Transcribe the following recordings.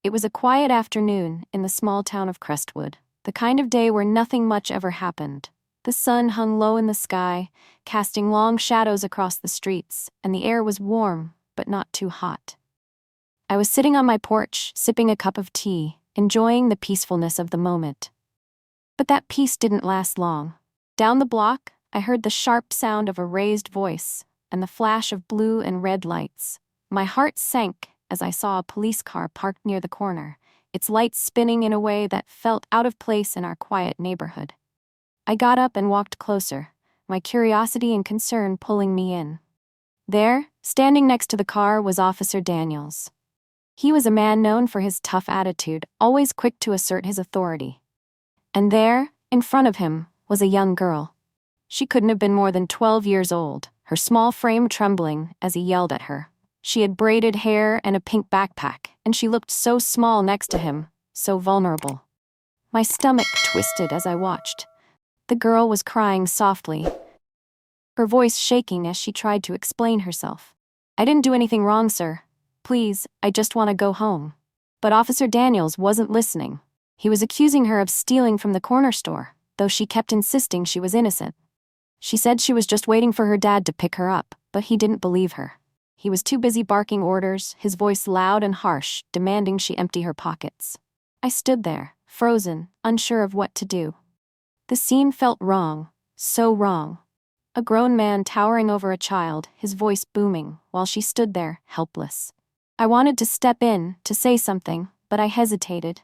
It was a quiet afternoon in the small town of Crestwood, the kind of day where nothing much ever happened. The sun hung low in the sky, casting long shadows across the streets, and the air was warm, but not too hot. I was sitting on my porch, sipping a cup of tea, enjoying the peacefulness of the moment. But that peace didn't last long. Down the block, I heard the sharp sound of a raised voice and the flash of blue and red lights. My heart sank as I saw a police car parked near the corner, its lights spinning in a way that felt out of place in our quiet neighborhood. I got up and walked closer, my curiosity and concern pulling me in. There, standing next to the car, was Officer Daniels. He was a man known for his tough attitude, always quick to assert his authority. And there, in front of him, was a young girl. She couldn't have been more than 12 years old, her small frame trembling as he yelled at her. She had braided hair and a pink backpack, and she looked so small next to him, so vulnerable. My stomach twisted as I watched. The girl was crying softly, her voice shaking as she tried to explain herself. "I didn't do anything wrong, sir. Please, I just want to go home." But Officer Daniels wasn't listening. He was accusing her of stealing from the corner store, though she kept insisting she was innocent. She said she was just waiting for her dad to pick her up, but he didn't believe her. He was too busy barking orders, his voice loud and harsh, demanding she empty her pockets. I stood there, frozen, unsure of what to do. The scene felt wrong, so wrong. A grown man towering over a child, his voice booming, while she stood there, helpless. I wanted to step in, to say something, but I hesitated.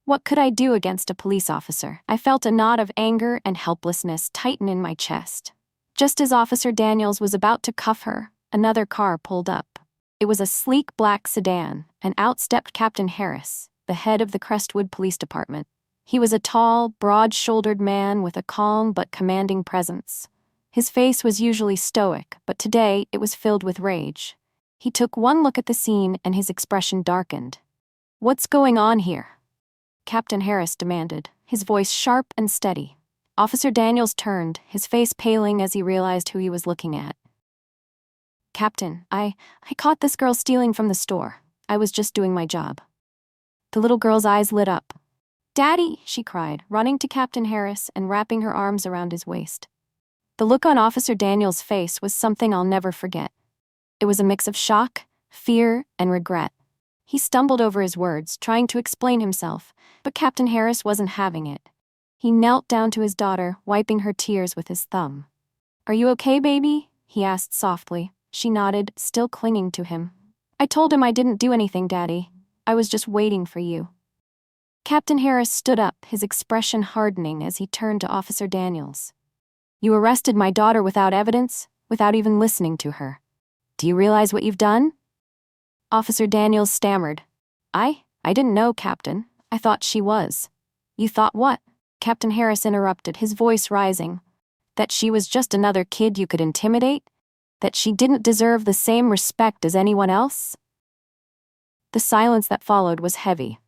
What could I do against a police officer? I felt a knot of anger and helplessness tighten in my chest. Just as Officer Daniels was about to cuff her, another car pulled up. It was a sleek black sedan, and out stepped Captain Harris, the head of the Crestwood Police Department. He was a tall, broad-shouldered man with a calm but commanding presence. His face was usually stoic, but today it was filled with rage. He took one look at the scene and his expression darkened. "What's going on here?" Captain Harris demanded, his voice sharp and steady. Officer Daniels turned, his face paling as he realized who he was looking at. "Captain, I caught this girl stealing from the store. I was just doing my job." The little girl's eyes lit up. "Daddy," she cried, running to Captain Harris and wrapping her arms around his waist. The look on Officer Daniels' face was something I'll never forget. It was a mix of shock, fear, and regret. He stumbled over his words, trying to explain himself, but Captain Harris wasn't having it. He knelt down to his daughter, wiping her tears with his thumb. "Are you okay, baby?" he asked softly. She nodded, still clinging to him. "I told him I didn't do anything, Daddy. I was just waiting for you." Captain Harris stood up, his expression hardening as he turned to Officer Daniels. "You arrested my daughter without evidence, without even listening to her. Do you realize what you've done?" Officer Daniels stammered. I didn't know, Captain. I thought she was." "You thought what?" Captain Harris interrupted, his voice rising. "That she was just another kid you could intimidate? That she didn't deserve the same respect as anyone else?" The silence that followed was heavy.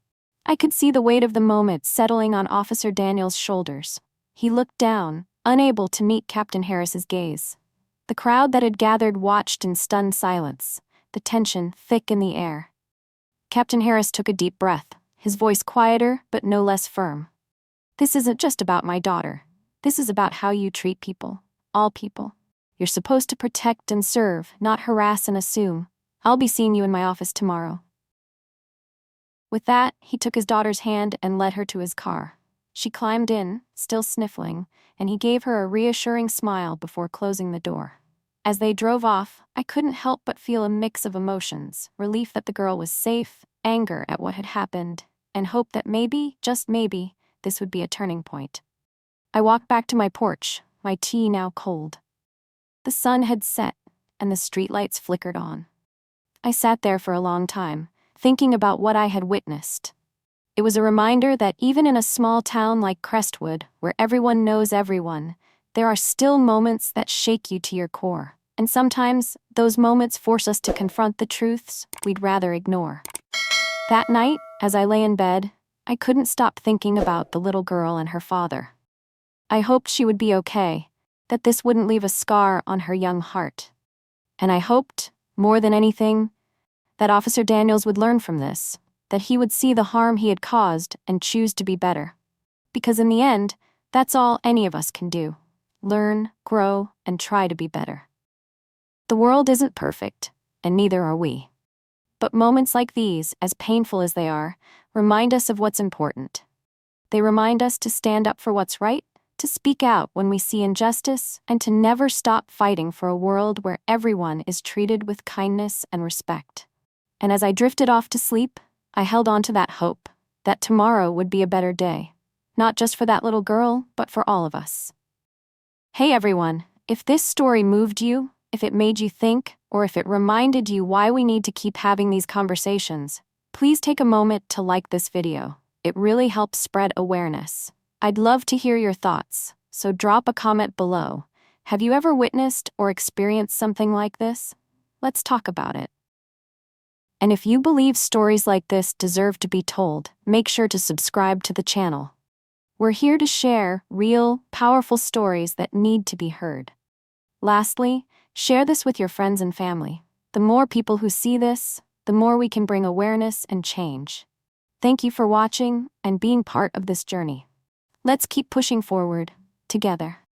I could see the weight of the moment settling on Officer Daniels' shoulders. He looked down, unable to meet Captain Harris's gaze. The crowd that had gathered watched in stunned silence, the tension thick in the air. Captain Harris took a deep breath, his voice quieter but no less firm. "This isn't just about my daughter. This is about how you treat people, all people. You're supposed to protect and serve, not harass and assume. I'll be seeing you in my office tomorrow." With that, he took his daughter's hand and led her to his car. She climbed in, still sniffling, and he gave her a reassuring smile before closing the door. As they drove off, I couldn't help but feel a mix of emotions, relief that the girl was safe, anger at what had happened, and hope that maybe, just maybe, this would be a turning point. I walked back to my porch, my tea now cold. The sun had set, and the streetlights flickered on. I sat there for a long time, thinking about what I had witnessed. It was a reminder that even in a small town like Crestwood, where everyone knows everyone, there are still moments that shake you to your core. And sometimes, those moments force us to confront the truths we'd rather ignore. That night, as I lay in bed, I couldn't stop thinking about the little girl and her father. I hoped she would be okay, that this wouldn't leave a scar on her young heart. And I hoped, more than anything, that Officer Daniels would learn from this that he would see the harm he had caused and choose to be better. Because in the end, that's all any of us can do: learn, grow, and try to be better. The world isn't perfect, and neither are we. But moments like these, as painful as they are, remind us of what's important. They remind us to stand up for what's right, to speak out when we see injustice, and to never stop fighting for a world where everyone is treated with kindness and respect. And as I drifted off to sleep, I held on to that hope that tomorrow would be a better day, not just for that little girl, but for all of us. Hey everyone, if this story moved you, if it made you think, or if it reminded you why we need to keep having these conversations, please take a moment to like this video. It really helps spread awareness. I'd love to hear your thoughts, so drop a comment below. Have you ever witnessed or experienced something like this? Let's talk about it. And if you believe stories like this deserve to be told, make sure to subscribe to the channel. We're here to share real, powerful stories that need to be heard. Lastly, share this with your friends and family. The more people who see this, the more we can bring awareness and change. Thank you for watching and being part of this journey. Let's keep pushing forward, together.